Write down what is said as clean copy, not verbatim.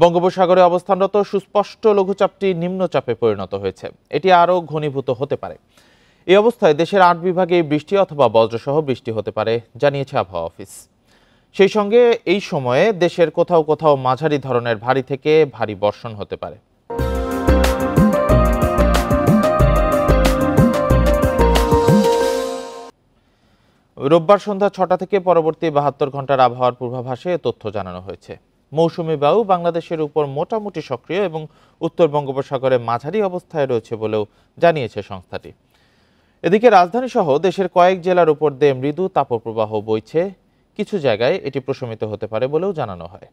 বঙ্গোপসাগরে অবস্থানরত সুস্পষ্ট লঘুচাপটি নিম্নচাপে পরিণত হয়েছে। এটি আরও ঘনীভূত হতে পারে। এই অবস্থায় দেশের ৮ বিভাগে বৃষ্টি অথবা বজ্রসহ বৃষ্টি হতে পারে, জানিয়েছে আবহাওয়া অফিস। সেই সঙ্গে এই সময়ে দেশের কোথাও কোথাও মাঝারি ধরনের ভারী থেকে ভারী বর্ষণ হতে পারে। রোববার সন্ধ্যা ৬টা থেকে পরবর্তী ৭২ ঘন্টার আবহাওয়ার পূর্বাভাসে তথ্য জানানো হয়েছে। মৌসুমী বায়ু বাংলাদেশের উপর মোটামুটি সক্রিয় এবং উত্তর বঙ্গোপসাগরে মাঝারি অবস্থায় রয়েছে বলেও জানিয়েছে সংস্থাটি। এদিকে রাজধানী সহ দেশের কয়েক জেলার উপর দিয়ে মৃদু তাপপ্রবাহ বইছে। কিছু জায়গায় এটি প্রশমিত হতে পারে বলেও জানানো হয়।